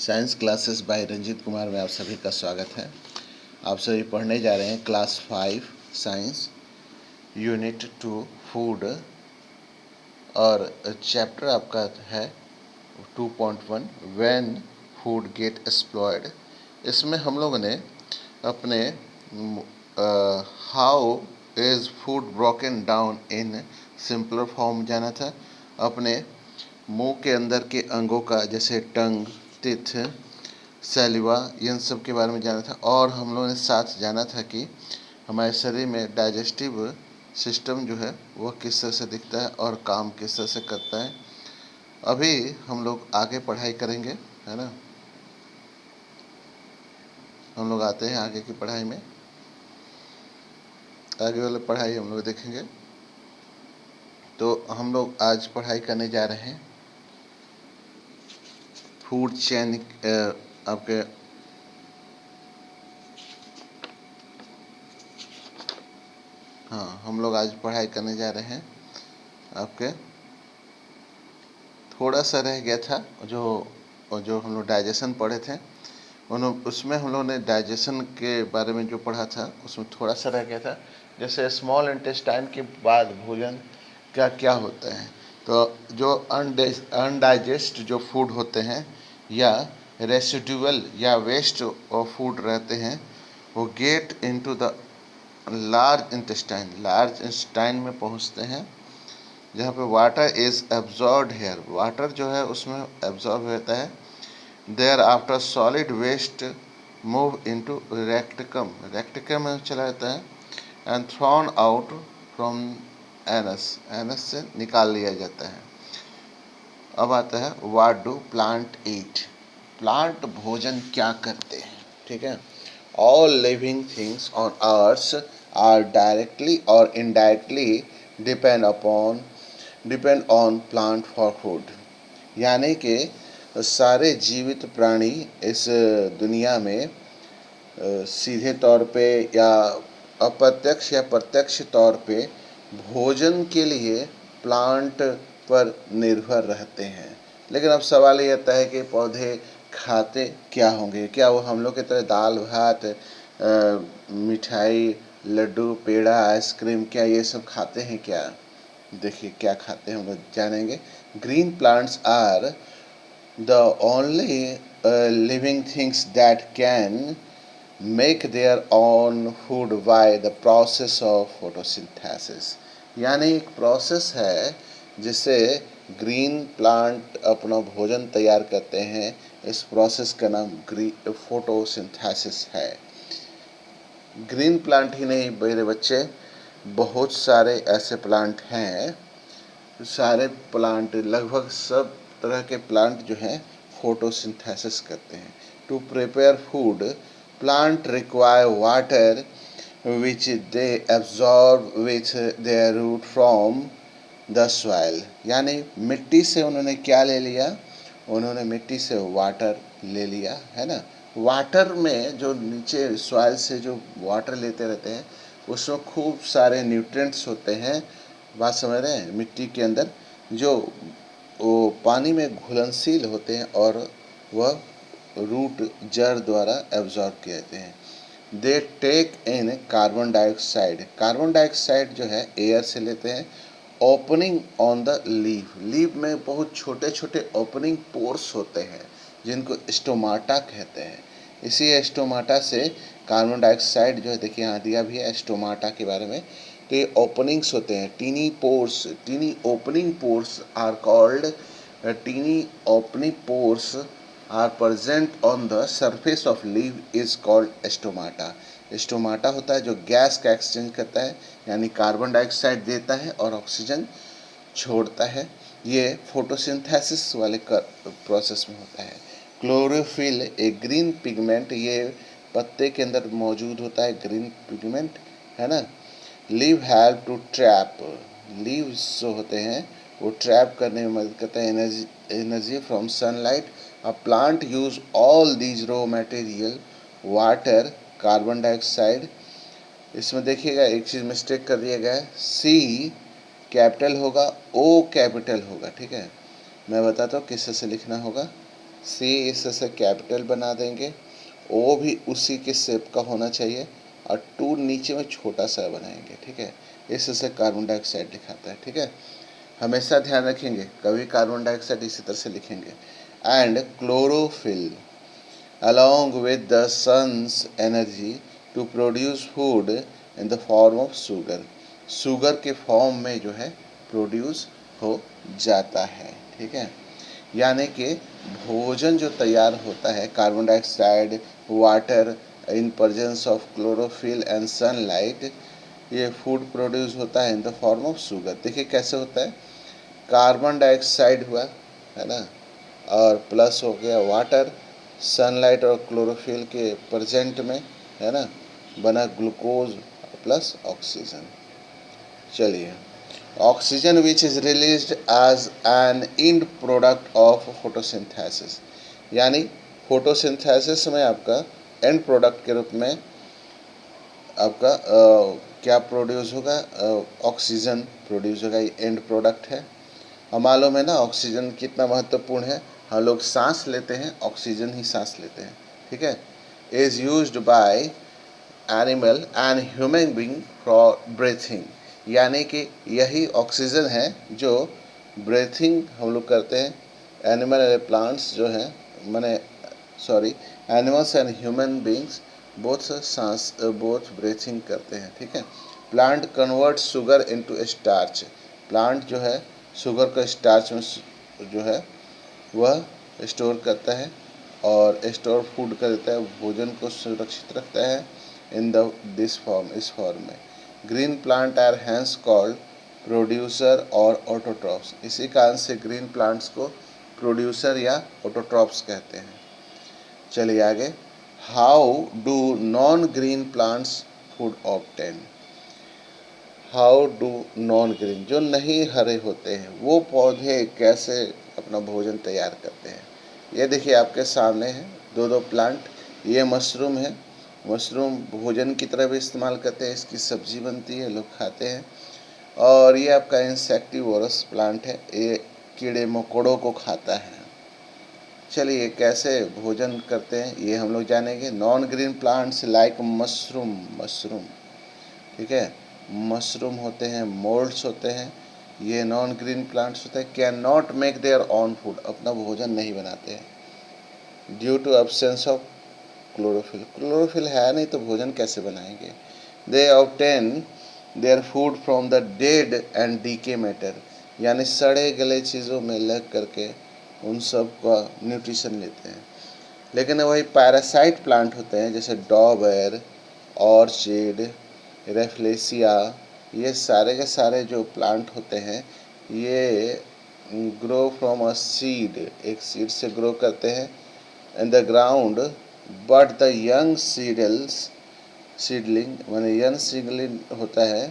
Science classes by Ranjeet Kumar में आप सभी का स्वागत है। आप सभी पढ़ने जा रहे हैं क्लास 5 साइंस यूनिट 2 फूड और चैप्टर आपका है 2.1 व्हेन फूड गेट एक्सप्लॉयड। इसमें हम लोगों ने अपने how is food broken down in simpler form जाना था। अपने मुंह के अंदर के अंगों का जैसे टंग, टिथ, सैलिवा, इन सब के बारे में जाना था। और हम लोगों ने साथ जाना था कि हमारे शरीर में डाइजेस्टिव सिस्टम जो है वह किस तरह से दिखता है और काम किस तरह से करता है। अभी हम लोग आगे पढ़ाई करेंगे, है ना। हम लोग आते हैं आगे की पढ़ाई में। आगे वाली पढ़ाई हम लोग देखेंगे। तो हम लोग आज पढ़ाई करने जा रहे हैं फूड चेन आपके हम लोग आज पढ़ाई करने जा रहे हैं आपके। थोड़ा सा रह गया था जो हम लोग डाइजेशन पढ़े थे, उसमें हम लोग ने डाइजेशन के बारे में जो पढ़ा था उसमें थोड़ा सा रह गया था। जैसे स्मॉल इंटेस्टाइन के बाद भोजन क्या क्या होता है। तो जो अनडाइजेस्ट जो फूड होते हैं या रेसिडुअल या वेस्ट ऑफ फूड रहते हैं वो get into the large intestine में पहुंचते हैं, जहाँ पे water is absorbed here. Water जो है उसमें एब्जॉर्ब होता है। Thereafter solid waste move into rectum में चला जाता है and thrown out from anus से निकाल लिया जाता है। अब आता है what do plant eat. Plant भोजन क्या करते हैं, ठीक है। All living things on earth are directly और indirectly depend on plant for food. यानी कि सारे जीवित प्राणी इस दुनिया में सीधे तौर पे या अप्रत्यक्ष या प्रत्यक्ष तौर पे भोजन के लिए प्लांट पर निर्भर रहते हैं। लेकिन अब सवाल ये आता है कि पौधे खाते क्या होंगे। क्या वो हम लोग की तरह दाल भात, मिठाई, लड्डू, पेड़ा, आइसक्रीम, क्या ये सब खाते हैं क्या? देखिए क्या खाते हैं हम लोग जानेंगे। Green plants are the only living things that can make their own food by the process of photosynthesis। यानी एक प्रोसेस है जिससे ग्रीन प्लांट अपना भोजन तैयार करते हैं। इस प्रोसेस का नाम फोटोसिंथेसिस है। ग्रीन प्लांट ही नहीं मेरे बच्चे, बहुत सारे ऐसे प्लांट हैं। सारे प्लांट, लगभग सब तरह के प्लांट जो हैं फोटोसिंथेसिस करते हैं। To prepare food plant require water which they absorb with their root from the soil. यानी मिट्टी से उन्होंने क्या ले लिया? उन्होंने मिट्टी से वाटर ले लिया, है ना। वाटर में जो नीचे सॉइल से जो वाटर लेते रहते हैं उसमें खूब सारे न्यूट्रिएंट्स होते हैं। बात समझ रहे हैं? मिट्टी के अंदर जो वो पानी में घुलनशील होते हैं और वह रूट जड़ द्वारा एब्जॉर्ब किए जाते हैं। They take in carbon dioxide. Carbon dioxide जो है एयर से लेते हैं। ओपनिंग ऑन द लीफ में बहुत छोटे छोटे ओपनिंग पोर्स होते हैं जिनको स्टोमाटा कहते हैं। इसी स्टोमाटा से कार्बन डाइऑक्साइड जो है, देखिए यहाँ दिया भी है स्टोमाटा के बारे में। तो ये ओपनिंग्स होते हैं, tiny pores. Tiny opening pores are called tiny opening pores are present on the surface of leaf is called stomata. Stomata होता है जो गैस का एक्सचेंज करता है, यानी कार्बन डाइऑक्साइड देता है और ऑक्सीजन छोड़ता है। ये फोटोसिंथेसिस वाले प्रोसेस में होता है। क्लोरोफिल एक ग्रीन पिगमेंट, ये पत्ते के अंदर मौजूद होता है ग्रीन पिगमेंट, है ना। Leave help to trap. Leaves जो होते हैं वो ट्रैप करने में मदद करता है energy from sunlight. A plant use all these raw material water, carbon dioxide. इसमें देखिएगा एक चीज़ मिस्टेक कर दिया गया है, सी कैपिटल होगा, ओ कैपिटल होगा, ठीक है। मैं बताता हूँ किस से लिखना होगा। सी इससे कैपिटल बना देंगे, ओ भी उसी के शेप का होना चाहिए और 2 नीचे में छोटा सा बनाएंगे, ठीक है। इससे कार्बन डाइऑक्साइड दिखाता है, ठीक है। हमेशा ध्यान रखेंगे, कभी कार्बन डाइऑक्साइड इसी तरह से लिखेंगे। And chlorophyll along with the sun's energy to produce food in the form of sugar, sugar के फॉर्म में जो है प्रोड्यूस हो जाता है, ठीक है। यानी कि भोजन जो तैयार होता है, carbon dioxide, water in presence of chlorophyll and sunlight, ये फूड प्रोड्यूस होता है in the form of sugar. देखिए कैसे होता है, कार्बन डाइऑक्साइड हुआ है ना, और प्लस हो गया वाटर, सनलाइट और क्लोरोफिल के प्रेजेंट में है ना, बना ग्लूकोज प्लस ऑक्सीजन। चलिए, oxygen which is released as an end product of photosynthesis, यानी फोटोसिंथेसिस में आपका एंड प्रोडक्ट के रूप में आपका क्या प्रोड्यूस होगा, ऑक्सीजन प्रोड्यूस होगा, ये एंड प्रोडक्ट है। हम मालूम है ना ऑक्सीजन कितना महत्वपूर्ण है, हम लोग सांस लेते हैं, ऑक्सीजन ही सांस लेते हैं, ठीक है। Is used by animal and human being for breathing, यानी कि यही ऑक्सीजन है जो ब्रीथिंग हम लोग करते हैं। एनिमल एंड प्लांट्स जो हैं, मैंने sorry, animals and human beings both breathing करते हैं, ठीक है। Plant convert sugar into starch, plant जो है शुगर को स्टार्च में जो है वह स्टोर करता है और स्टोर फूड कर देता है, भोजन को सुरक्षित रखता है इन द दिस फॉर्म, इस फॉर्म में। Green plant are hence called producer और ऑटोट्रॉप्स, इसी कारण से ग्रीन प्लांट्स को प्रोड्यूसर या ऑटोट्रॉप्स कहते हैं। चलिए आगे, how do non green plants food obtain, how do non green, जो नहीं हरे होते हैं वो पौधे कैसे अपना भोजन तैयार करते हैं। ये देखिए आपके सामने है दो प्लांट, ये मशरूम है, मशरूम भोजन की तरह भी इस्तेमाल करते हैं, इसकी सब्जी बनती है, लोग खाते हैं। और ये आपका इंसेक्टिवोरस प्लांट है, ये कीड़े मकोड़ों को खाता है। चलिए कैसे भोजन करते हैं ये हम लोग जानेंगे। Non green plants like mushroom, mushroom, ठीक है, मशरूम होते हैं, मोल्ड्स होते हैं, ये नॉन ग्रीन प्लांट्स होते हैं, can not make their own food, अपना भोजन नहीं बनाते हैं due to absence of chlorophyll, chlorophyll है नहीं तो भोजन कैसे बनाएंगे। They obtain their food from the dead and decay matter, यानी सड़े गले चीज़ों में लग करके उन सब का न्यूट्रिशन लेते हैं। लेकिन वही पैरासाइट प्लांट होते हैं जैसे डॉबर, ऑर्चिड, रेफ्लेसिया, ये सारे के सारे जो प्लांट होते हैं ये ग्रो फ्रॉम अ सीड, एक सीड से ग्रो करते हैं in the ground, but the young seedling माने यंग सीडलिंग होता है,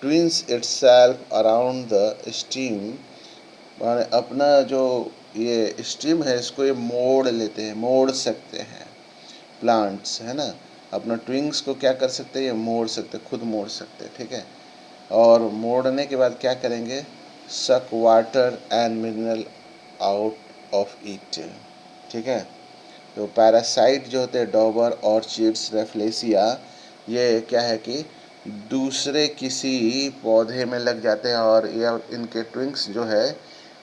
twins itself around the steam, माने अपना जो ये स्टीम है इसको ये मोड़ लेते हैं, मोड़ सकते हैं प्लांट्स, है ना, अपना ट्विंग्स को क्या कर सकते हैं, ये मोड़ सकते, खुद मोड़ सकते, ठीक है। और मोड़ने के बाद क्या करेंगे, सक water and mineral out of it, ठीक है। तो पैरासाइट जो होते हैं डॉबर, ऑर्चिड्स, रेफ्लेसिया, ये क्या है कि दूसरे किसी पौधे में लग जाते हैं और यह इनके ट्विंग्स जो है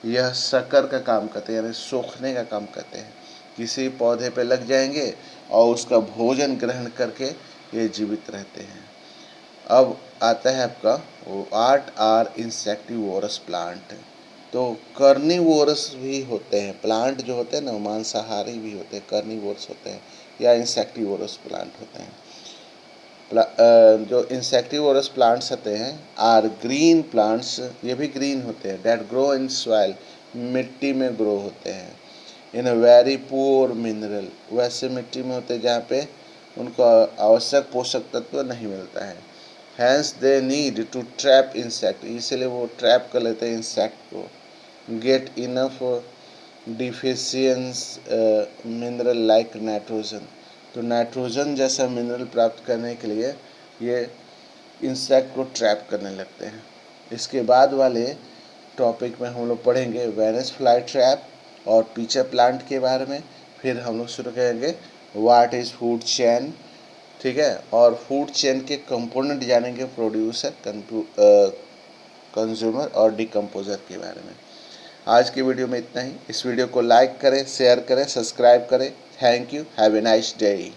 यह शक्कर का काम करते हैं, यानी सोखने का काम करते हैं, किसी पौधे पे लग जाएंगे और उसका भोजन ग्रहण करके ये जीवित रहते हैं। अब आता है आपका व्हाट आर इंसेक्टिवोरस प्लांट, तो कर्निवोरस भी होते हैं प्लांट जो होते हैं ना, मांसाहारी भी होते हैं, कर्निवोरस होते हैं या इंसेक्टिवोरस प्लांट होते हैं। जो इंसेक्टिवोरस प्लांट्स होते हैं आर ग्रीन प्लांट्स, ये भी ग्रीन होते हैं, डेट ग्रो इन सॉइल, मिट्टी में ग्रो होते हैं, इन वेरी पुअर मिनरल, वैसे मिट्टी में होते हैं जहाँ पे उनको आवश्यक पोषक तत्व नहीं मिलता है। Hence they need to trap insect, इसलिए वो ट्रैप कर लेते हैं इंसेक्ट को। Get enough deficiency mineral like nitrogen, तो नाइट्रोजन जैसा मिनरल प्राप्त करने के लिए ये इंसेक्ट को ट्रैप करने लगते हैं। इसके बाद वाले टॉपिक में हम लोग पढ़ेंगे वेनस फ्लाई ट्रैप, और पीछे प्लांट के बारे में। फिर हम लोग शुरू करेंगे व्हाट इज़ फूड चेन, ठीक है, और फूड चेन के कंपोनेंट जानेंगे, प्रोड्यूसर, कंज्यूमर और डिकम्पोजर के बारे में। आज की वीडियो में इतना ही। इस वीडियो को लाइक करें, शेयर करें, सब्सक्राइब करें। Thank you, have a nice day.